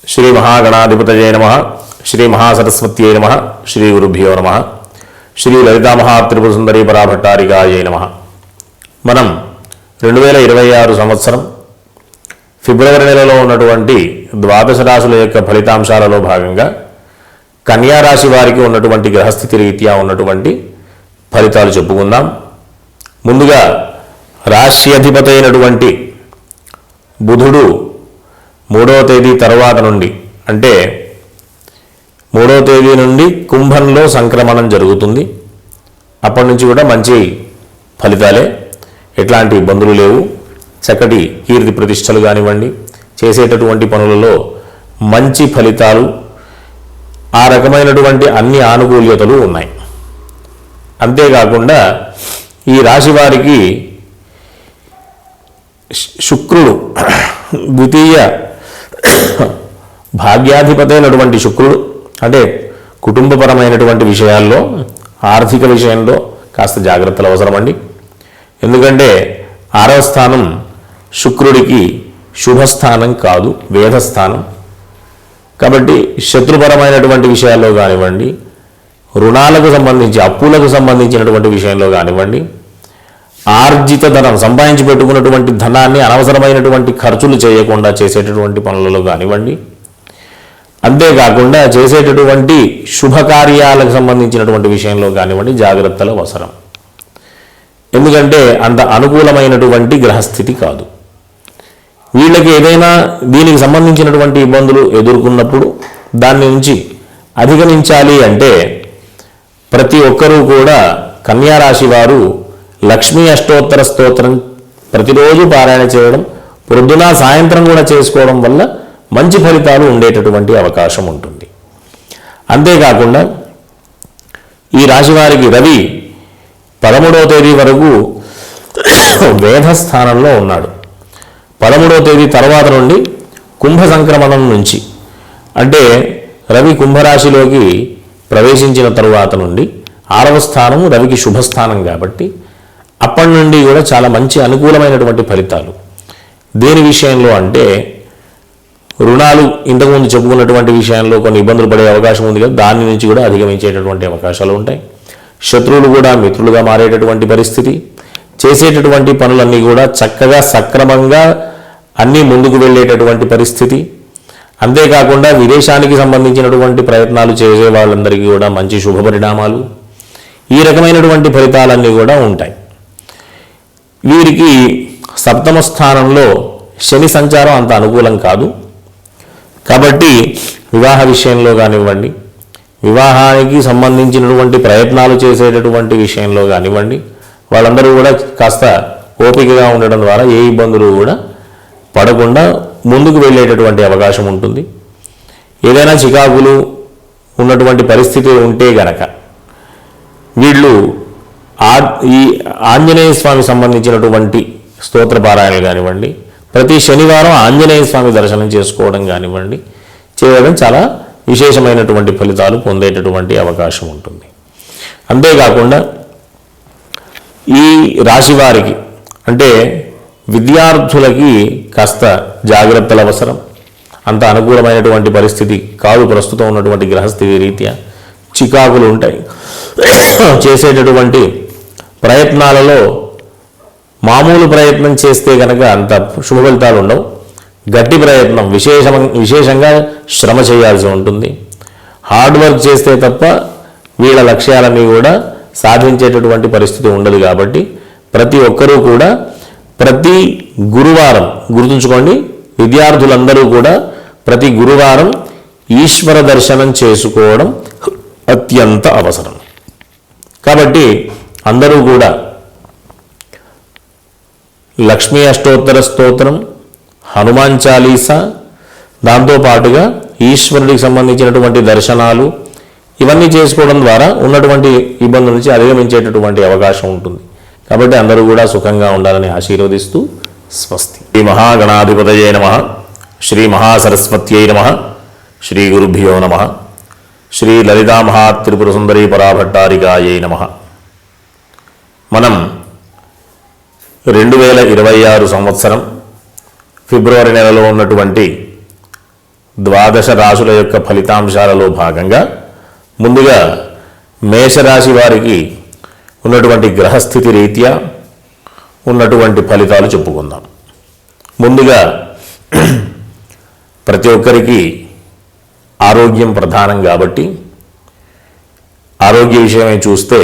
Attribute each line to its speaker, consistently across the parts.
Speaker 1: శ్రీ మహాగణాధిపతయే నమః. శ్రీ మహాసరస్వత్యై నమః. శ్రీ గురుభ్యో నమః. శ్రీ లలితా మహాత్రిపుర సుందరీ పరాభట్టారికాయై నమః. మనం 2026 సంవత్సరం ఫిబ్రవరి నెలలో ఉన్నటువంటి ద్వాదశ రాశుల యొక్క ఫలితాంశాలలో భాగంగా కన్యా రాశి వారికి ఉన్నటువంటి గ్రహస్థితి రీత్యా ఉన్నటువంటి ఫలితాలు చెప్పుకుందాం. ముందుగా రాశి అధిపతి అయినటువంటి బుధుడు 3వ తేదీ తర్వాత నుండి అంటే 3వ తేదీ నుండి కుంభంలో సంక్రమణం జరుగుతుంది. అప్పటి నుంచి కూడా మంచి ఫలితాలే, ఎట్లాంటి ఇబ్బందులు లేవు. చక్కటి కీర్తి ప్రతిష్టలు కానివ్వండి, చేసేటటువంటి పనులలో మంచి ఫలితాలు, ఆ రకమైనటువంటి అన్ని ఆనుకూల్యతలు ఉన్నాయి. అంతేకాకుండా ఈ రాశి వారికి శుక్రుడు ద్వితీయ భాగ్యాధిపతి అయినటువంటి శుక్రుడు అంటే కుటుంబపరమైనటువంటి విషయాల్లో, ఆర్థిక విషయంలో కాస్త జాగ్రత్తలు అవసరమండి. ఎందుకంటే 6వ స్థానం శుక్రుడికి శుభస్థానం కాదు, వేధస్థానం. కాబట్టి శత్రుపరమైనటువంటి విషయాల్లో కానివ్వండి, రుణాలకు సంబంధించి అప్పులకు సంబంధించినటువంటి విషయంలో కానివ్వండి, ఆర్జిత ధనం సంపాదించి పెట్టుకున్నటువంటి ధనాన్ని అనవసరమైనటువంటి ఖర్చులు చేయకుండా చేసేటటువంటి పనులలో కానివ్వండి, అంతేకాకుండా చేసేటటువంటి శుభకార్యాలకు సంబంధించినటువంటి విషయంలో కానివ్వండి జాగ్రత్తలు అవసరం. ఎందుకంటే అంత అనుకూలమైనటువంటి గ్రహస్థితి కాదు. వీళ్ళకి ఏదైనా దీనికి సంబంధించినటువంటి ఇబ్బందులు ఎదుర్కొన్నప్పుడు దాని నుంచి అధిగమించాలి అంటే ప్రతి ఒక్కరూ కూడా కన్యా రాశి వారు లక్ష్మీ అష్టోత్తర స్తోత్రం ప్రతిరోజు పారాయణ చేయడం, పొద్దున సాయంత్రం కూడా చేసుకోవడం వల్ల మంచి ఫలితాలు ఉండేటటువంటి అవకాశం ఉంటుంది. అంతేకాకుండా ఈ రాశి వారికి రవి 13వ తేదీ వరకు వేధస్థానంలో ఉన్నాడు. 13వ తేదీ తర్వాత నుండి కుంభ సంక్రమణం నుంచి అంటే రవి కుంభరాశిలోకి ప్రవేశించిన తరువాత నుండి 6వ స్థానం రవికి శుభస్థానం కాబట్టి అప్పటి నుండి కూడా చాలా మంచి అనుకూలమైనటువంటి ఫలితాలు. దేని విషయంలో అంటే రుణాలు ఇంతకుముందు చెప్పుకున్నటువంటి విషయంలో కొన్ని ఇబ్బందులు పడే అవకాశం ఉంది కదా, దాని నుంచి కూడా అధిగమించేటటువంటి అవకాశాలు ఉంటాయి. శత్రువులు కూడా మిత్రులుగా మారేటటువంటి పరిస్థితి, చేసేటటువంటి పనులన్నీ కూడా చక్కగా సక్రమంగా అన్నీ ముందుకు వెళ్ళేటటువంటి పరిస్థితి. అంతేకాకుండా విదేశానికి సంబంధించినటువంటి ప్రయత్నాలు చేసే వాళ్ళందరికీ కూడా మంచి శుభ పరిణామాలు, ఈ రకమైనటువంటి ఫలితాలన్నీ కూడా ఉంటాయి. వీరికి 7వ స్థానంలో శని సంచారం అంత అనుకూలం కాదు. కాబట్టి వివాహ విషయంలో కానివ్వండి, వివాహానికి సంబంధించినటువంటి ప్రయత్నాలు చేసేటటువంటి విషయంలో కానివ్వండి, వాళ్ళందరూ కూడా కాస్త ఓపికగా ఉండడం ద్వారా ఏ ఇబ్బందులు కూడా పడకుండా ముందుకు వెళ్ళేటటువంటి అవకాశం ఉంటుంది. ఏదైనా చికాకులు ఉన్నటువంటి పరిస్థితి ఉంటే గనక వీళ్ళు ఈ ఆంజనేయ స్వామి సంబంధించినటువంటి స్తోత్ర పారాయణలు కానివ్వండి, ప్రతి శనివారం ఆంజనేయ స్వామి దర్శనం చేసుకోవడం కానివ్వండి చేయడం చాలా విశేషమైనటువంటి ఫలితాలు పొందేటటువంటి అవకాశం ఉంటుంది. అంతేకాకుండా ఈ రాశి వారికి అంటే విద్యార్థులకి కాస్త జాగ్రత్తలు అవసరం. అంత అనుకూలమైనటువంటి పరిస్థితి కాదు ప్రస్తుతం ఉన్నటువంటి గ్రహస్థితి రీత్యా. చికాకులు ఉంటాయి. చేసేటటువంటి ప్రయత్నాలలో మామూలు ప్రయత్నం చేస్తే కనుక అంత శుభ ఫలితాలు ఉండవు. గట్టి ప్రయత్నం విశేషంగా శ్రమ చేయాల్సి ఉంటుంది. హార్డ్ వర్క్ చేస్తే తప్ప వీళ్ళ లక్ష్యాలన్నీ కూడా సాధించేటటువంటి పరిస్థితి ఉండదు. కాబట్టి ప్రతి ఒక్కరూ కూడా ప్రతి గురువారం గుర్తుంచుకోండి, విద్యార్థులందరూ కూడా ప్రతి గురువారం ఈశ్వర దర్శనం చేసుకోవడం అత్యంత అవసరం. కాబట్టి అందరూ కూడా లక్ష్మీ అష్టోత్తర స్తోత్రం, హనుమాన్ చాలీసా, దాంతోపాటుగా ఈశ్వరుడికి సంబంధించినటువంటి దర్శనాలు ఇవన్నీ చేసుకోవడం ద్వారా ఉన్నటువంటి ఇబ్బందుల నుంచి అధిగమించేటటువంటి అవకాశం ఉంటుంది. కాబట్టి అందరూ కూడా సుఖంగా ఉండాలని ఆశీర్వదిస్తూ స్వస్తి. శ్రీ మహాగణాధిపతయే నమః. శ్రీ మహాసరస్వత్యై నమః. శ్రీ గురుభ్యో నమః. శ్రీ లలితా మహాత్రిపుర సుందరీ పరాభట్టారికాయై నమః. మనం 2026 సంవత్సరం ఫిబ్రవరి నెలలో ఉన్నటువంటి ద్వాదశ రాశుల యొక్క ఫలితాంశాలలో భాగంగా ముందుగా మేషరాశి వారికి ఉన్నటువంటి గ్రహస్థితి రీత్యా ఉన్నటువంటి ఫలితాలు చెప్పుకుందాం. ముందుగా ప్రతి ఒక్కరికి ఆరోగ్యం ప్రధానం కాబట్టి ఆరోగ్య విషయమై చూస్తే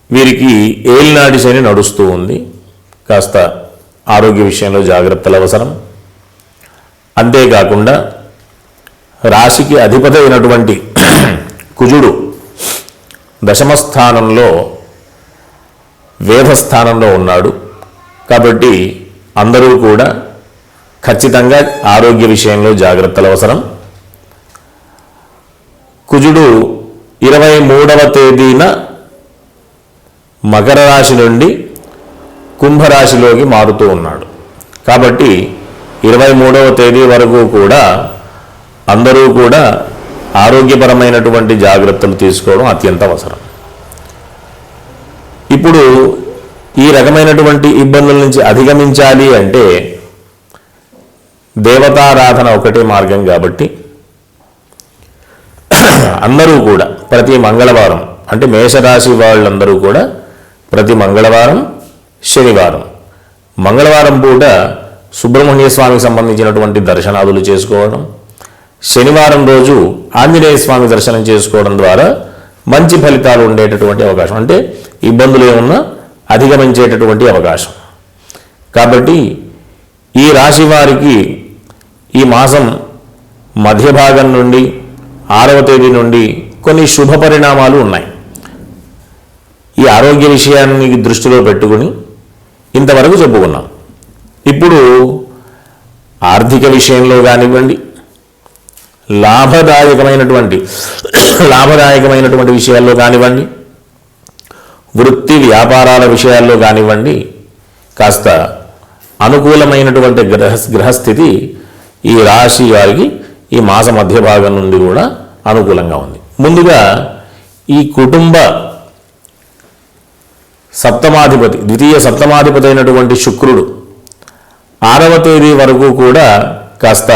Speaker 1: వీరికి ఏలినాటి శని నడుస్తూ ఉంది. కాస్త ఆరోగ్య విషయంలో జాగ్రత్తలు అవసరం. అంతేకాకుండా రాశికి అధిపతి అయినటువంటి కుజుడు దశమస్థానంలో వేధస్థానంలో ఉన్నాడు. కాబట్టి అందరూ కూడా ఖచ్చితంగా ఆరోగ్య విషయంలో జాగ్రత్తలు అవసరం. కుజుడు 23వ తేదీన మకర రాశి నుండి కుంభరాశిలోకి మారుతూ ఉన్నాడు. కాబట్టి 23వ తేదీ వరకు కూడా అందరూ కూడా ఆరోగ్యపరమైనటువంటి జాగ్రత్తలు తీసుకోవడం అత్యంత అవసరం. ఇప్పుడు ఈ రకమైనటువంటి ఇబ్బందుల నుంచి అధిగమించాలి అంటే దేవతారాధన ఒకటే మార్గం. కాబట్టి అందరూ కూడా ప్రతి మంగళవారం, అంటే మేషరాశి వాళ్ళందరూ కూడా ప్రతి మంగళవారం, శనివారం, మంగళవారం పూట సుబ్రహ్మణ్య స్వామికి సంబంధించినటువంటి దర్శనాదులు చేసుకోవడం, శనివారం రోజు ఆంజనేయ స్వామి దర్శనం చేసుకోవడం ద్వారా మంచి ఫలితాలు ఉండేటటువంటి అవకాశం, అంటే ఇబ్బందులు ఏమున్నా అధిగమించేటటువంటి అవకాశం. కాబట్టి ఈ రాశి వారికి ఈ మాసం మధ్య భాగం నుండి 6వ తేదీ నుండి కొన్ని శుభ పరిణామాలు ఉన్నాయి. ఈ ఆరోగ్య విషయాన్ని దృష్టిలో పెట్టుకుని ఇంతవరకు చెప్పుకున్నాం. ఇప్పుడు ఆర్థిక విషయంలో కానివ్వండి, లాభదాయకమైనటువంటి విషయాల్లో కానివ్వండి, వృత్తి వ్యాపారాల విషయాల్లో కానివ్వండి, కాస్త అనుకూలమైనటువంటి గ్రహస్థితి ఈ రాశి వారికి ఈ మాస మధ్య భాగం నుండి కూడా అనుకూలంగా ఉంది. ముందుగా ఈ కుటుంబ సప్తమాధిపతి, ద్వితీయ సప్తమాధిపతి అయినటువంటి శుక్రుడు 6వ తేదీ వరకు కూడా కాస్త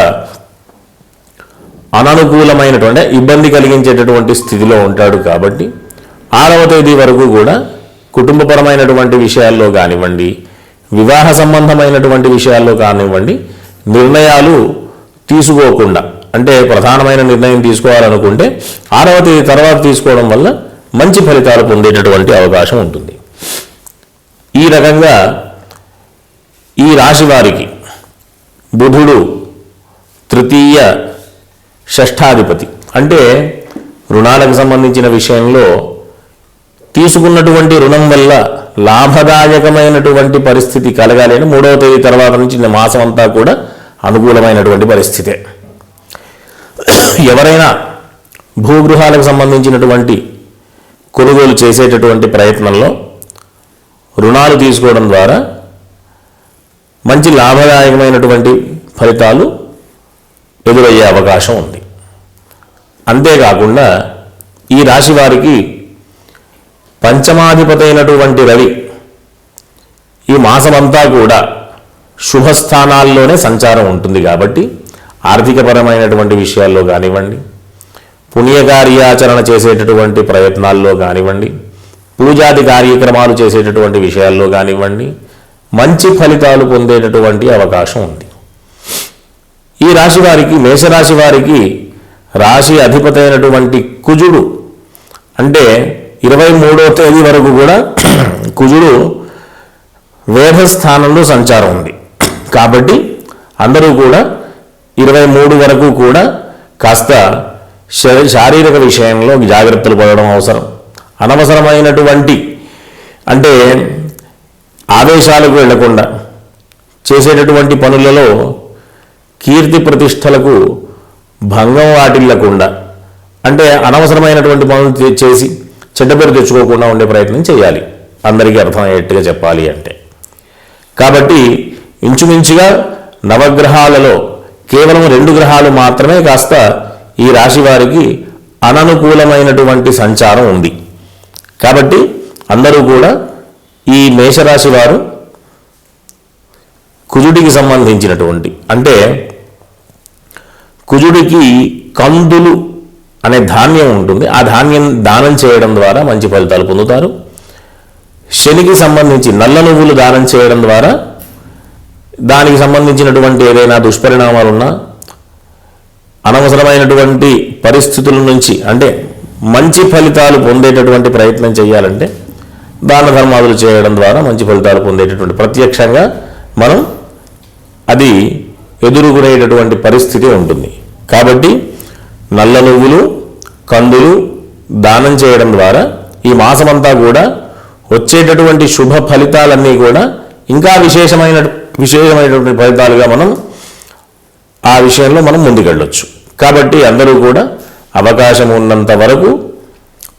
Speaker 1: అననుకూలమైనటువంటి ఇబ్బంది కలిగించేటటువంటి స్థితిలో ఉంటాడు. కాబట్టి 6వ తేదీ వరకు కూడా కుటుంబపరమైనటువంటి విషయాల్లో కానివ్వండి, వివాహ సంబంధమైనటువంటి విషయాల్లో కానివ్వండి, నిర్ణయాలు తీసుకోకుండా, అంటే ప్రధానమైన నిర్ణయం తీసుకోవాలనుకుంటే 6వ తేదీ తర్వాత తీసుకోవడం వల్ల మంచి ఫలితాలు పొందేటటువంటి అవకాశం ఉంటుంది. ఈ రకంగా ఈ రాశి వారికి బుధుడు తృతీయ షష్ఠాధిపతి, అంటే రుణాలకు సంబంధించిన విషయంలో తీసుకున్నటువంటి రుణం వల్ల లాభదాయకమైనటువంటి పరిస్థితి కలగాలి అని 3వ తేదీ తర్వాత నుంచి మాసం అంతా కూడా అనుకూలమైనటువంటి పరిస్థితే. ఎవరైనా భూగృహాలకు సంబంధించినటువంటి కొనుగోలు చేసేటటువంటి ప్రయత్నంలో రుణాలు తీసుకోవడం ద్వారా మంచి లాభదాయకమైనటువంటి ఫలితాలు ఎదురయ్యే అవకాశం ఉంది. అంతేకాకుండా ఈ రాశి వారికి పంచమాధిపతి అయినటువంటి రవి ఈ మాసమంతా కూడా శుభస్థానాల్లోనే సంచారం ఉంటుంది. కాబట్టి ఆర్థికపరమైనటువంటి విషయాల్లో కానివ్వండి, పుణ్యకార్యాచరణ చేసేటటువంటి ప్రయత్నాల్లో కానివ్వండి, పూజాది కార్యక్రమాలు చేసేటటువంటి విషయాల్లో కానివ్వండి, మంచి ఫలితాలు పొందేటటువంటి అవకాశం ఉంది. ఈ రాశి వారికి, మేషరాశి వారికి రాశి అధిపతి అయినటువంటి కుజుడు, అంటే 23వ తేదీ వరకు కూడా కుజుడు వేధస్థానంలో సంచారం ఉంది. కాబట్టి అందరూ కూడా 23 వరకు కూడా కాస్త శారీరక విషయంలో జాగ్రత్తలు పడడం అవసరం. అనవసరమైనటువంటి, అంటే ఆవేశాలకు వెళ్లకుండా చేసేటటువంటి పనులలో కీర్తి ప్రతిష్టలకు భంగం వాటిల్లకుండా, అంటే అనవసరమైనటువంటి పనులు చేసి చెడ్డ పేరు తెచ్చుకోకుండా ఉండే ప్రయత్నం చేయాలి, అందరికీ అర్థమయ్యేట్టుగా చెప్పాలి అంటే. కాబట్టి ఇంచుమించుగా నవగ్రహాలలో కేవలం 2 గ్రహాలు మాత్రమే కాస్త ఈ రాశి వారికి అననుకూలమైనటువంటి సంచారం ఉంది. కాబట్టి అందరూ కూడా ఈ మేషరాశి వారు కుజుడికి సంబంధించినటువంటి, అంటే కుజుడికి కందులు అనే ధాన్యం ఉంటుంది. ఆ ధాన్యం దానం చేయడం ద్వారా మంచి ఫలితాలు పొందుతారు. శనికి సంబంధించి నల్ల నువ్వులు దానం చేయడం ద్వారా దానికి సంబంధించినటువంటి ఏదైనా దుష్పరిణామాలున్నా, అనవసరమైనటువంటి పరిస్థితుల నుంచి అంటే మంచి ఫలితాలు పొందేటటువంటి ప్రయత్నం చేయాలంటే దాన ధర్మాదులు చేయడం ద్వారా మంచి ఫలితాలు పొందేటటువంటి ప్రత్యక్షంగా మనం అది ఎదుర్కొనేటటువంటి పరిస్థితి ఉంటుంది. కాబట్టి నల్ల నువ్వులు, కందులు దానం చేయడం ద్వారా ఈ మాసమంతా కూడా వచ్చేటటువంటి శుభ ఫలితాలన్నీ కూడా ఇంకా విశేషమైనటువంటి ఫలితాలుగా మనం ఆ విషయంలో మనం ముందుకెళ్ళొచ్చు. కాబట్టి అందరూ కూడా అవకాశం ఉన్నంత వరకు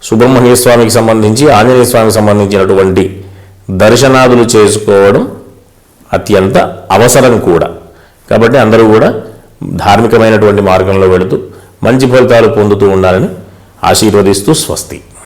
Speaker 1: సుబ్రహ్మణ్య స్వామికి సంబంధించి, ఆంజనేయ స్వామికి సంబంధించినటువంటి దర్శనాదులు చేసుకోవడం అత్యంత అవసరం కూడా. కాబట్టి అందరూ కూడా ధార్మికమైనటువంటి మార్గంలో వెళుతూ మంచి ఫలితాలు పొందుతూ ఉండాలని ఆశీర్వదిస్తూ స్వస్తి.